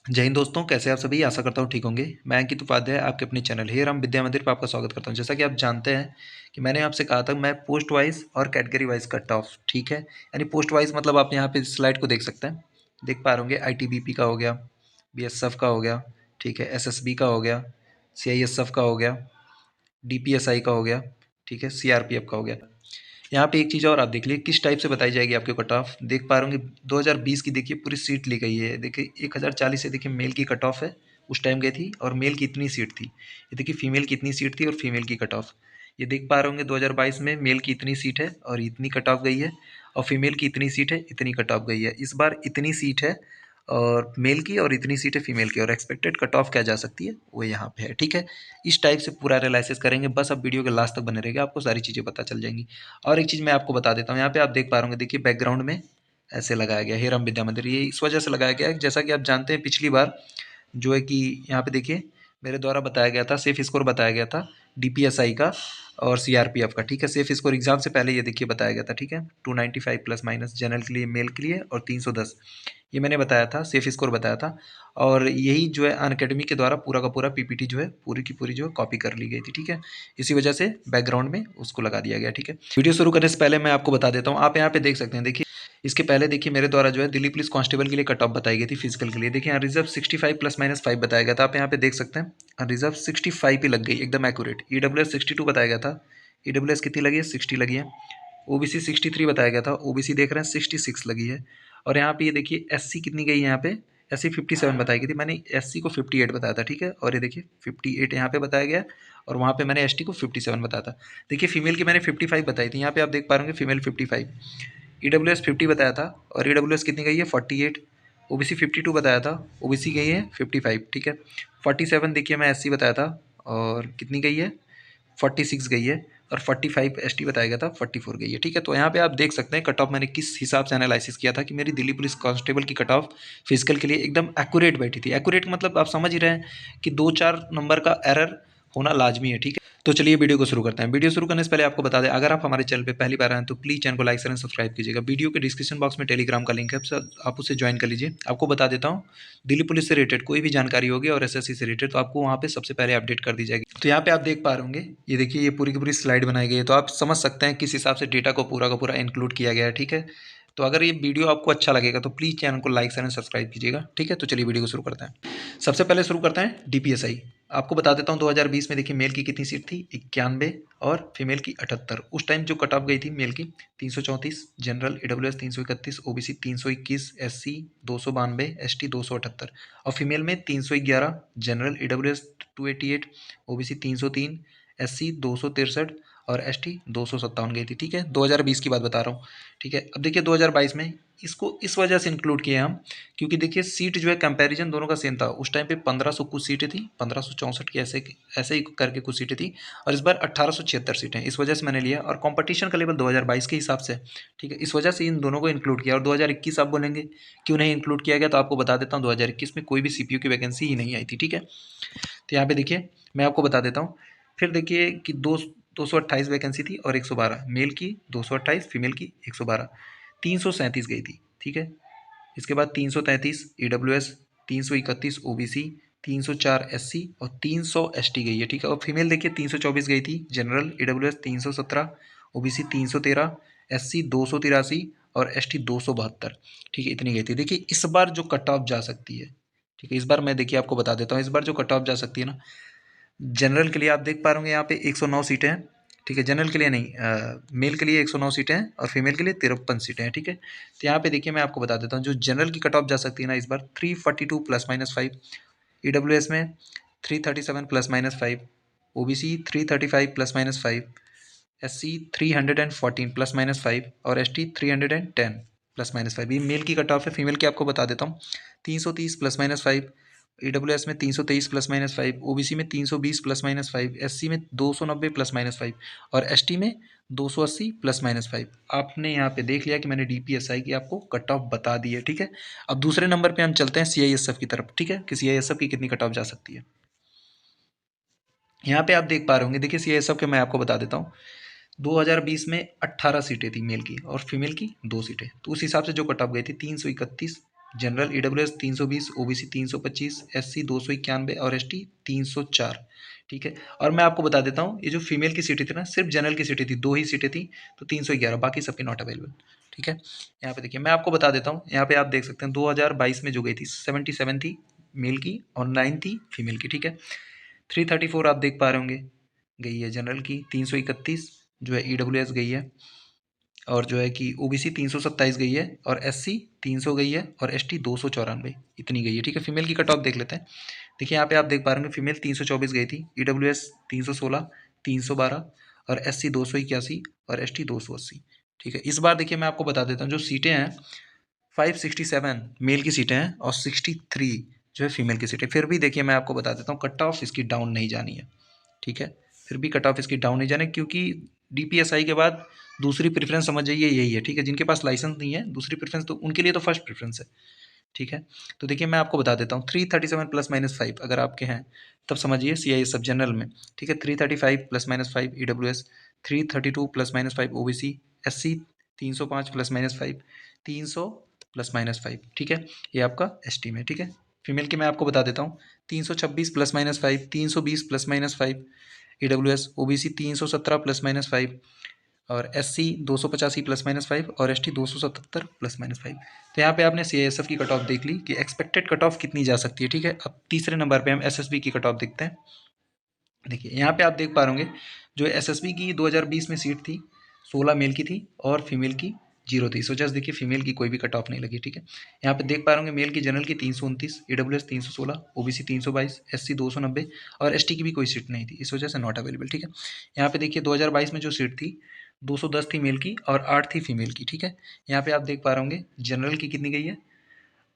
जय हिंद दोस्तों, कैसे आप सभी। आशा करता हूँ ठीक होंगे। मैं अंकित उपाध्याय आपके अपने चैनल हे राम विद्या मंदिर पर आपका स्वागत करता हूँ। जैसा कि आप जानते हैं कि मैंने आपसे कहा था मैं पोस्ट वाइज और कैटेगरी वाइज कट ऑफ, ठीक है। यानी पोस्ट वाइज मतलब आप यहाँ पे स्लाइड को देख सकते हैं, देख पा रहे होंगे। आईटीबीपी का हो गया, बीएसएफ का हो गया, ठीक है, एसएसबी का हो गया, सीआईएसएफ का हो गया, डीपीएसआई का हो गया, ठीक है, सीआरपीएफ का हो गया। यहाँ पे एक चीज़ और आप देख लीजिए किस टाइप से बताई जाएगी आपके कट ऑफ। देख पा रहे होंगे 2020 की देखिए पूरी सीट ली गई है। देखिए 1040 से देखिए मेल की कट ऑफ है, उस टाइम गई थी। और मेल की इतनी सीट थी, ये देखिए फीमेल की इतनी सीट थी और फीमेल की कट ऑफ ये देख पा रहे होंगे। 2022 में मेल की इतनी सीट है और इतनी कट ऑफ गई है, और फीमेल की इतनी सीट है, इतनी कट ऑफ गई है। इस बार इतनी सीट है और मेल की, और इतनी सीट है फीमेल की, और एक्सपेक्टेड कट ऑफ क्या जा सकती है वो यहाँ पे है, ठीक है। इस टाइप से पूरा एनालिसिस करेंगे, बस अब वीडियो के लास्ट तक बने रहेगा, आपको सारी चीज़ें पता चल जाएंगी। और एक चीज़ मैं आपको बता देता हूँ, यहाँ पे आप देख पा रहे होंगे, देखिए बैकग्राउंड में ऐसे लगाया गया हे राम विद्या मंदिर। ये इस वजह से लगाया गया है, जैसा कि आप जानते हैं पिछली बार जो है कि यहाँ पे देखिए मेरे द्वारा बताया गया था, सेफ स्कोर बताया गया था डीपीएसआई का और सीआरपीएफ का, ठीक है। सेफ स्कोर एग्जाम से पहले ये देखिए बताया गया था, ठीक है। 295 प्लस माइनस जनरल के लिए, मेल के लिए, और 310 ये मैंने बताया था, सेफ स्कोर बताया था। और यही जो है अनअकैडमी के द्वारा पूरा का पूरा पीपीटी जो है पूरी की पूरी जो है कॉपी कर ली गई थी, ठीक है। इसी वजह से बैकग्राउंड में उसको लगा दिया गया, ठीक है। वीडियो शुरू करने से पहले मैं आपको बता देता हूँ, आप यहाँ पे देख सकते हैं, देखिए इसके पहले देखिए मेरे द्वारा जो है दिल्ली पुलिस कांस्टेबल के लिए कट ऑफ बताई गई थी फिजिकल के लिए। देखिए यहाँ रिजर्व 65 प्लस माइनस 5 बताया गया था, आप यहाँ पे देख सकते हैं रिजर्व 65 पे लग गई, एकदम एक्यूरेट। ईडब्ल्यूएस 62 बताया गया था, ईडब्ल्यूएस कितनी लगी है, 60 लगी है। ओबीसी 63 बताया गया था, ओबीसी देख रहे हैं 66 लगी है। और यहाँ पे ये देखिए एससी कितनी गई है, यहाँ पे एससी 57 बताई गई थी, मैंने एससी को 58 बताया था, ठीक है। और ये देखिए 58 यहाँ पे बताया गया, और वहाँ पे मैंने एसटी को 57 बताया था। देखिए फीमेल की मैंने 55 बताई थी, यहाँ पे आप देख पा रहे होंगे फीमेल 55। ईडब्ल्यूएस 50 बताया था, और ईडब्ल्यूएस कितनी गई है 48। ओबीसी 52 बताया था, ओबीसी गई है 55, ठीक है। 47 देखिए मैं एससी बताया था, और कितनी गई है 46 गई है। और 45 एसटी बताया गया था, 44 गई है, ठीक है। तो यहाँ पे आप देख सकते हैं कट ऑफ मैंने किस हिसाब से एनालिसिस किया था कि मेरी दिल्ली पुलिस कांस्टेबल की कट ऑफ फिजिकल के लिए एकदम एक्यूरेट बैठी थी। एक्यूरेट मतलब आप समझ ही रहे हैं कि 2-4 नंबर का एरर होना लाजमी है, ठीक है। तो चलिए वीडियो को शुरू करते हैं। वीडियो शुरू करने से पहले आपको बता दें, अगर आप हमारे चैनल पे पहली बार आए हैं तो प्लीज़ चैनल को लाइक शेयर एंड सब्सक्राइब कीजिएगा। वीडियो के डिस्क्रिप्शन बॉक्स में टेलीग्राम का लिंक है, आप उसे ज्वाइन कर लीजिए। आपको बता देता हूँ, दिल्ली पुलिस से रिलेटेड कोई भी जानकारी होगी और एसएससी से रिलेटेड तो आपको वहाँ पे सबसे पहले अपडेट कर दी जाएगी। तो यहाँ पे आप देख पा रहे होंगे, ये देखिए ये पूरी की पूरी स्लाइड बनाई गई है, तो आप समझ सकते हैं किस हिसाब से डेटा को पूरा का पूरा इंक्लूड किया गया है, ठीक है। तो अगर ये वीडियो आपको अच्छा लगेगा तो प्लीज़ चैनल को लाइक शेयर एंड सब्सक्राइब कीजिएगा, ठीक है। तो चलिए वीडियो को शुरू करते हैं। सबसे पहले शुरू करते हैं डीपीएसआई। आपको बता देता हूँ 2020 में देखिए मेल की कितनी सीट थी 91, और फीमेल की 78। उस टाइम जो कट ऑफ गई थी मेल की 334, general EWS 331, OBC 321, SC 292, ST 278, और फीमेल में 311, जनरल ईडब्ल्यूएस 288, ओबीसी 303, एससी 263, और एसटी 257 गई थी, ठीक है। 2020 की बात बता रहा हूँ, ठीक है। अब देखिए 2022 में इसको इस वजह से इंक्लूड किए हम, क्योंकि देखिए सीट जो है कंपैरिजन दोनों का सेम था। उस टाइम पे 1500 कुछ सीटें थी, 1564 की ऐसे ऐसे ही करके कुछ सीटें थी, और इस बार 1876 सीटें, इस वजह से मैंने लिया। और कंपटीशन का लेवल 2022 के हिसाब से, ठीक है, इस वजह से इन दोनों को इंक्लूड किया। और 2021 आप बोलेंगे क्यों नहीं इंक्लूड किया गया, तो आपको बता देता हूँ 2021 में कोई भी सीपीयू की वैकेंसी ही नहीं आई थी, ठीक है। तो यहाँ पे देखिए मैं आपको बता देता हूँ, फिर देखिए कि 228 वैकेंसी थी और 112 मेल की, 228 फीमेल की 112, 337 गई थी, ठीक है। इसके बाद 333 ईडब्ल्यूएस, 331 ओबीसी, 304 एससी, और 300 एसटी गई है, ठीक है। और फीमेल देखिए 324 गई थी, जनरल ईडब्ल्यूएस 317, ओबीसी 313, एससी 283, और एसटी 272, ठीक है, इतनी गई थी। देखिए इस बार जो कट ऑफ जा सकती है, ठीक है, इस बार मैं देखिए आपको बता देता हूँ, इस बार जो कट ऑफ जा सकती है ना, जनरल के लिए आप देख पा रहे होंगे यहाँ पे 109 सीटें हैं, ठीक है। जनरल के लिए नहीं, मेल के लिए 109 सीटें हैं, और फीमेल के लिए 53 सीटें हैं, ठीक है। तो यहाँ पे देखिए मैं आपको बता देता हूँ जो जनरल की कट ऑफ जा सकती है ना इस बार 342 प्लस माइनस 5, ईडब्ल्यूएस में 337 plus minus 5, OBC 335 plus minus 5, SC 314 plus minus 5, और एसटी 310 प्लस माइनस 5। ये मेल की कट ऑफ है। फीमेल की आपको बता देता हूँ 330 प्लस माइनस 5, ईडब्ल्यूएस में 323 प्लस माइनस 5, ओबीसी में 320 प्लस माइनस 5, एससी में 290 प्लस माइनस 5, और एसटी में 280 प्लस माइनस 5। आपने यहाँ पे देख लिया कि मैंने डीपीएसआई की आपको कट ऑफ बता दी है, ठीक है। अब दूसरे नंबर पे हम चलते हैं सीआईएसएफ की तरफ, ठीक है, कि सीआईएसएफ की कितनी कट ऑफ जा सकती है। यहाँ पे आप देख पा रहे होंगे, देखिए सीआईएसएफ के मैं आपको बता देता हूँ 2020 में 18 सीटें थी मेल की, और फीमेल की 2 सीटें, तो उस हिसाब से जो कट ऑफ गई थी 331, जनरल ईडब्ल्यूएस 320, ओबीसी 325, एससी 291 और एसटी 304। ठीक है, और मैं आपको बता देता हूँ, ये जो फीमेल की सीटें थी ना, सिर्फ जनरल की सीटें थी, 2 ही सीटें थी, तो 311, बाकी सबकी नॉट अवेलेबल। ठीक है, यहाँ पे देखिए मैं आपको बता देता हूँ, यहाँ पे आप देख सकते हैं 2022 में जो गई थी 77 थी मेल की और 9 थी फीमेल की। ठीक है, 334 आप देख पा रहे होंगे गई है जनरल की, 331 जो है ईडब्ल्यूएस गई है, और जो है कि ओबीसी 327 गई है, और एससी 300 गई है, और एसटी 294 इतनी गई है। ठीक है, फीमेल की कट ऑफ देख लेते हैं। देखिए यहाँ पे आप देख पा रहे होंगे फीमेल 324 गई थी, ईडब्ल्यूएस 316, 312 और एससी 281 और एसटी 280। ठीक है, इस बार देखिए मैं आपको बता देता हूँ, जो सीटें हैं 567 मेल की सीटें हैं और 63 जो है फीमेल की सीटें। फिर भी देखिए मैं आपको बता देता हूँ, कट ऑफ इसकी डाउन नहीं जानी है। ठीक है, फिर भी कट ऑफ इसकी डाउन नहीं जाने, क्योंकि डीपीएसआई के बाद दूसरी प्रेफरेंस समझ जाइए यही है। ठीक है, जिनके पास लाइसेंस नहीं है, दूसरी प्रेफरेंस तो उनके लिए तो फर्स्ट प्रेफरेंस है। ठीक है, तो देखिए मैं आपको बता देता हूँ, 337 प्लस माइनस 5 अगर आपके हैं तब समझिए सी आई सब जनरल में। ठीक है, 335 plus minus 5 E W S, 332 plus minus 5 O B C, S C 305 plus minus 5, 300 plus minus 5। ठीक है, ये आपका एस टी में। ठीक है, फीमेल की मैं आपको बता देता हूँ, 326 प्लस माइनस 5, 320 प्लस minus 5 E W S, O B C 317 plus minus 5 और एस सी 285 प्लस माइनस 5 और एस टी 277 प्लस माइनस 5। तो यहाँ पे आपने सी आई एस एफ की कट ऑफ देख ली कि एक्सपेक्टेड कट ऑफ कितनी जा सकती है। ठीक है, अब तीसरे नंबर पे हम एस एस बी की कट ऑफ देखते हैं। देखिए यहाँ पे आप देख पा रहे होंगे, जो एस एस बी की 2020 में सीट थी 16 मेल की थी और फीमेल की 0 थी। सो जस्ट देखिए फीमेल की कोई भी कट ऑफ नहीं लगी। ठीक है, यहाँ पे देख पा रहे होंगे मेल की जनरल की 329, E W S 316, O B C 322, S C 290 और एस टी की भी कोई सीट नहीं थी, इस वजह से नॉट अवेलेबल। ठीक है, यहाँ पे देखिए 2022 में जो सीट थी 210 थी मेल की और 8 थी फीमेल की। ठीक है, यहाँ पे आप देख पा रहे होंगे जनरल की कितनी गई है,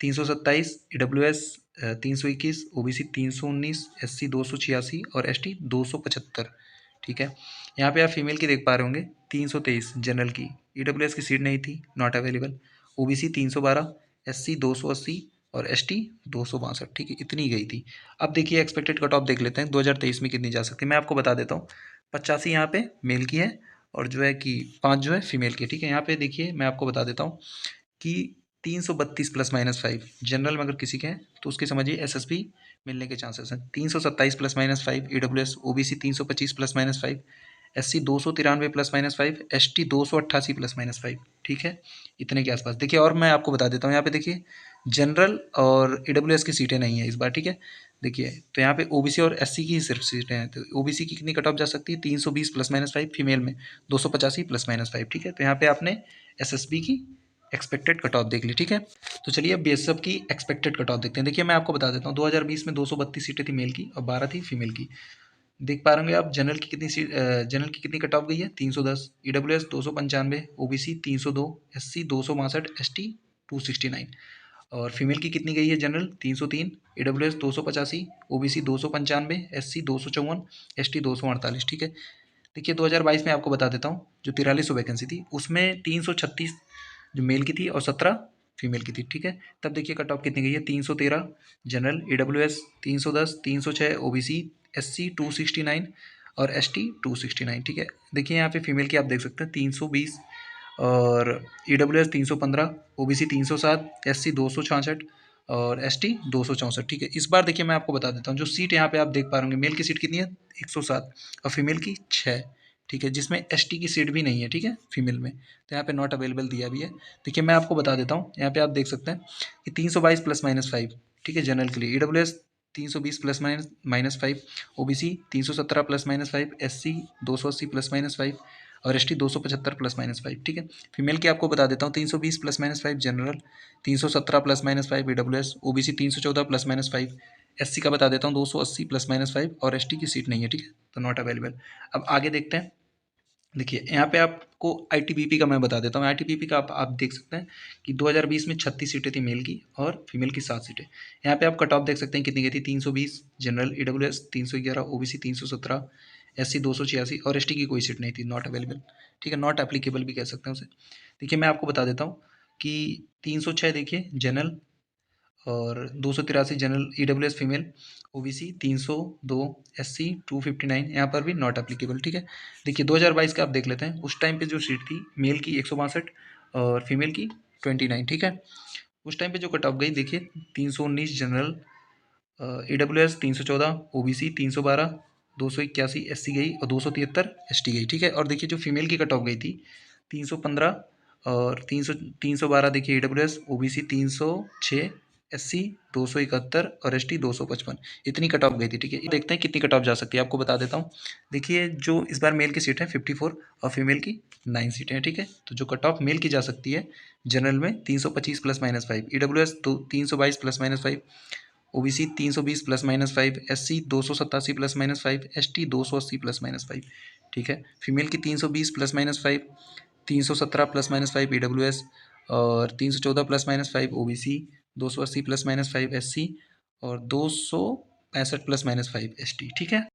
327, E W S 321, O B C 319, S C 286 और एस टी 275। ठीक है, यहाँ पे आप फीमेल की देख पा रहे होंगे 323 जनरल की, ई डब्ल्यू एस की सीट नहीं थी, not available, O B C 312, S C 280 और एस टी 262। ठीक है, इतनी गई थी। अब देखिए एक्सपेक्टेड कट ऑफ देख लेते हैं 2023 में कितनी जा सकती है। मैं आपको बता देता हूँ, 85 यहाँ पे मेल की है और जो है कि 5 जो है फीमेल की। ठीक है, यहाँ पे देखिए मैं आपको बता देता हूँ कि 332 प्लस माइनस 5 जनरल में अगर किसी के हैं तो उसके समझिए एसएसबी मिलने के चांसेस हैं। 327 plus minus 5 EWS, OBC 325 plus minus 5, SC 293 plus minus 5, ST 288 plus minus 5। ठीक है, इतने के आसपास। देखिए और मैं आपको बता देता हूँ, यहाँ पे देखिए जनरल और ईडब्ल्यूएस की सीटें नहीं है इस बार। ठीक है, देखिए तो यहाँ पे ओबीसी और एससी की ही सिर्फ सीटें हैं। तो ओबीसी की कितनी कट ऑफ जा सकती है, 320 प्लस माइनस 5, फीमेल में 285 प्लस माइनस 5। ठीक है, तो यहाँ पे आपने एसएसबी की एक्सपेक्टेड कट ऑफ देख ली। ठीक है, तो चलिए अब बीएसएफ की एक्सपेक्टेड कट ऑफ देखते हैं। देखिए मैं आपको बता देता हूँ, 2020 में 232 सीटें थी मेल की और 12 थी फीमेल की। देख पा रहे होंगे आप जनरल की कितनी सीट, जनरल की कितनी कट ऑफ गई है, 310, ईडब्ल्यूएस 295, ओबीसी 302, एससी 262, एसटी 269 और फीमेल की कितनी गई है general 303, EWS 285, OBC 295, SC 254, ST 248। ठीक है, देखिए 2022 में आपको बता देता हूँ, जो 4300 वैकेंसी थी उसमें 336 जो मेल की थी और 17 फीमेल की थी। ठीक है, तब देखिए कट ऑफ कितनी गई है, 313 जनरल, ईडब्ल्यूएस 310, 306, ओबीसी, एससी 269 और एसटी 269। ठीक है, देखिए यहाँ पे फीमेल की आप देख सकते हैं 320 और ईडब्ल्यूएस 315, ओबीसी 307, एससी 266 और एसटी 264। ठीक है, इस बार देखिए मैं आपको बता देता हूँ, जो सीट यहाँ पे आप देख पा रहे होंगे, मेल की सीट कितनी है 107 और फीमेल की 6। ठीक है, जिसमें एसटी की सीट भी नहीं है। ठीक है, फीमेल में, तो यहाँ पे नॉट अवेलेबल दिया भी है। देखिए मैं आपको बता देता हूँ, यहाँ पे आप देख सकते हैं कि 322 प्लस माइनस 5। ठीक है, जनरल के लिए ईडब्ल्यूएस 320 प्लस minus 5, OBC 317 plus minus 5, SC 280 plus minus 5 और एसटी 275 प्लस माइनस 5। ठीक है, फीमेल की आपको बता देता हूँ, 320 प्लस minus 5 general, 317 plus minus 5 EWS, OBC 314 plus minus 5, SC का बता देता हूँ 280 प्लस माइनस 5 और एसटी की सीट नहीं है। ठीक है, तो नॉट अवेलेबल। अब आगे देखते हैं। देखिए यहाँ पे आपको आईटीबीपी का मैं बता देता हूँ। आईटीबीपी का आप देख सकते हैं कि 2020 में 36 सीटें थी मेल की और फीमेल की 7 सीटें। यहाँ पे आप कट ऑफ देख सकते हैं कितनी गई थी, 320 जनरल, ईडब्ल्यूएस 311, ओबीसी 317, एससी 286 और एसटी की कोई सीट नहीं थी, नॉट अवेलेबल। ठीक है, नॉट एप्लीकेबल भी कह सकते हैं उसे। देखिए मैं आपको बता देता हूँ कि 306 देखिए जनरल और 283 general EWS female, OBC 302, SC 259, यहाँ पर भी नॉट एप्लीकेबल। ठीक है, देखिए 2022 का आप देख लेते हैं, उस टाइम पे जो सीट थी मेल की 162 और फीमेल की 29। ठीक है, उस टाइम पे जो कट ऑफ गई देखिए 319 जनरल, AWS 314, OBC 312, 281 SC गई और 273 ST गई, ठीक है। और देखिए जो फीमेल की कट ऑफ गई थी 315 और 312 देखिए AWS, OBC 306, SC 271 और ST 255, इतनी कट ऑफ गई थी, ठीक है। देखते हैं कितनी कट ऑफ जा सकती है, आपको बता देता हूँ। देखिए जो इस बार मेल की सीट है 54 और फीमेल की 9 सीटें हैं, ठीक है। तो जो कट ऑफ मेल की जा सकती है जनरल में 325 +-5, AWS 322 +-5, OBC 320 +-5, SC 287 +-5, ST 280 +-5, ठीक है। फीमेल की 320 +-5, 317 +-5 AWS और 314 +-5 OBC, 280 +-5 SC और 265 +-5 ST, ठीक है।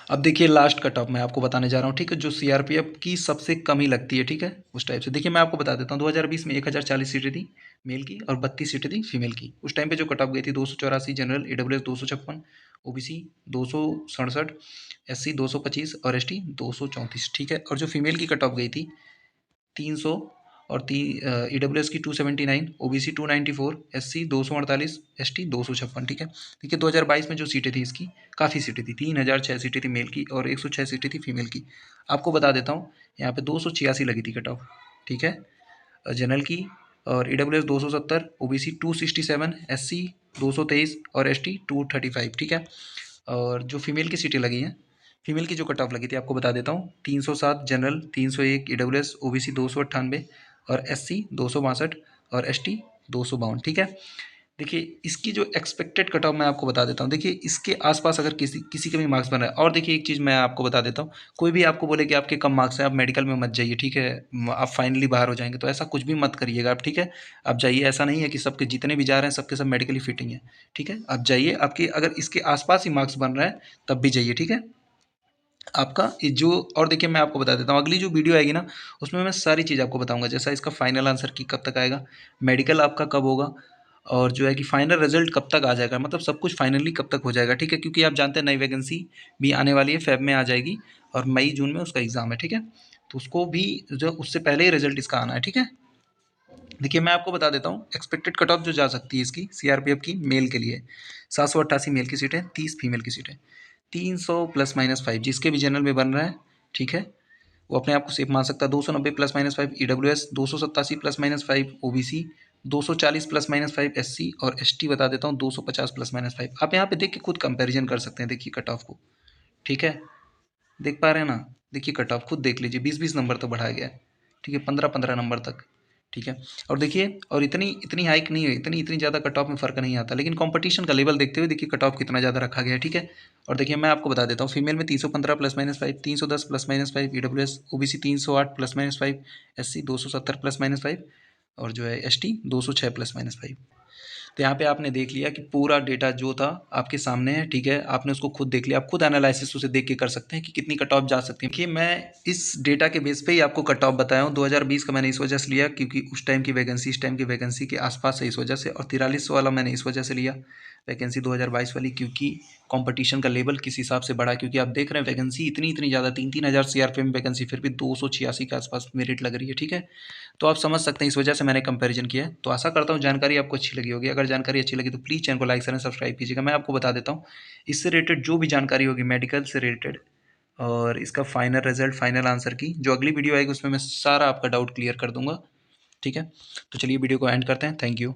अब देखिए लास्ट कट ऑफ मैं आपको बताने जा रहा हूँ, ठीक है, जो सीआरपीएफ की सबसे कम ही लगती है, ठीक है, उस टाइप से। देखिए मैं आपको बता देता हूँ, 2020 में 1040 सीटें थी मेल की और 32 सीटें थी फीमेल की। उस टाइम पे जो कट ऑफ गई थी 284 जनरल, AWS 256, OBC 267, SC 225 और ST 234, ठीक है। और जो फीमेल की कट ऑफ गई थी 300 और AWS की 279, OBC 294, SC 248, ST 256, ठीक है। देखिए 2022 में जो सीटें थी इसकी काफ़ी सीटें थी, 3006 सीटें थी मेल की और 106 सीटें थी फीमेल की। आपको बता देता हूँ यहाँ पे 286 लगी थी कट ऑफ, ठीक है, जनरल की। और AWS 270, OBC 267, SC 223 और ST 235, ठीक है। और जो फीमेल की सीटें लगी हैं, फीमेल की जो कट ऑफ लगी थी आपको बता देता हूँ, 307 जनरल, 301 AWS, OBC 298 और SC 262 और ST 252, ठीक है। देखिए इसकी जो एक्सपेक्टेड कट ऑफ मैं आपको बता देता हूँ। देखिए इसके आसपास अगर किसी किसी के भी मार्क्स बन रहा है, और देखिए एक चीज़ मैं आपको बता देता हूँ, कोई भी आपको बोले कि आपके कम मार्क्स हैं आप मेडिकल में मत जाइए, ठीक है, आप फाइनली बाहर हो जाएंगे, तो ऐसा कुछ भी मत करिएगा आप, ठीक है। आप जाइए, ऐसा नहीं है कि सबके जितने भी जा रहे हैं सबके सब मेडिकली फिटिंग है, ठीक है। आप जाइए, आपके अगर इसके आसपास ही मार्क्स बन रहे हैं तब भी जाइए, ठीक है। आपका ये जो, और देखिए मैं आपको बता देता हूँ, अगली जो वीडियो आएगी ना उसमें मैं सारी चीज़ आपको बताऊंगा, जैसा इसका फाइनल आंसर की कब तक आएगा, मेडिकल आपका कब होगा, और जो है कि फाइनल रिजल्ट कब तक आ जाएगा, मतलब सब कुछ फाइनली कब तक हो जाएगा, ठीक है। क्योंकि आप जानते हैं नई वैकेंसी भी आने वाली है, फेब में आ जाएगी और मई जून में उसका एग्ज़ाम है, ठीक है। तो उसको भी जो उससे पहले ही रिजल्ट इसका आना है, ठीक है। देखिए मैं आपको बता देता हूँ एक्सपेक्टेड कट ऑफ जो जा सकती है इसकी सीआरपीएफ की मेल के लिए, 788 मेल की सीटें, 30 फीमेल की सीटें, 300 +-5 जिसके भी जनरल में बन रहा है, ठीक है, वो अपने आप को सेफ मान सकता है। 290 +-5 AWS, 287 +-5 OBC, 240 +-5 SC और ST बता देता हूँ 250 +-5। आप यहाँ पे देख के खुद कंपैरिजन कर सकते हैं, देखिए कट ऑफ को, ठीक है, देख पा रहे हैं ना। देखिए कट ऑफ खुद देख लीजिए, 20-20 नंबर तक बढ़ाया गया है, ठीक है, 15-15 नंबर तक, ठीक है। और देखिए और इतनी इतनी हाइक नहीं है, इतनी इतनी ज़्यादा कट ऑफ में फ़र्क नहीं आता, लेकिन कंपटीशन का लेवल देखते हुए देखिए कट ऑफ कितना ज़्यादा रखा गया है, ठीक है। और देखिए मैं आपको बता देता हूँ, फीमेल में 315 +-5, 310 +-5 AWS, OBC 308 +-5, SC 270 +-5 और जो है ST 206 +-5। तो यहाँ पे आपने देख लिया कि पूरा डेटा जो था आपके सामने है, ठीक है, आपने उसको खुद देख लिया, आप खुद एनालिसिस उसे देख के कर सकते हैं कि कितनी कट ऑफ जा सकती है। देखिए मैं इस डेटा के बेस पे ही आपको कट ऑफ बताया हूँ। 2020 का मैंने इस वजह से लिया क्योंकि उस टाइम की वैकेंसी इस टाइम की वैकेंसी के आसपास है इस वजह से, और 43 वाला मैंने इस वजह से लिया वैकेंसी 2022 वाली, क्योंकि कंपटीशन का लेवल किस हिसाब से बढ़ा, क्योंकि आप देख रहे हैं वैकेंसी इतनी इतनी ज़्यादा, 3-3 हज़ार सीआरपीएफ में वैकेंसी, फिर भी 286 के आसपास मेरिट लग रही है, ठीक है। तो आप समझ सकते हैं इस वजह से मैंने कंपैरिजन किया है। तो आशा करता हूँ जानकारी आपको अच्छी लगी होगी। अगर जानकारी अच्छी लगी तो प्लीज़ चैनल को लाइक शेयर सब्सक्राइब कीजिएगा। मैं आपको बता देता हूँ इससे रिलेटेड जो भी जानकारी होगी मेडिकल से रिलेटेड और इसका फाइनल रिजल्ट फाइनल आंसर की जो अगली वीडियो आएगी उसमें मैं सारा आपका डाउट क्लियर कर दूंगा, ठीक है। तो चलिए वीडियो को एंड करते हैं, थैंक यू।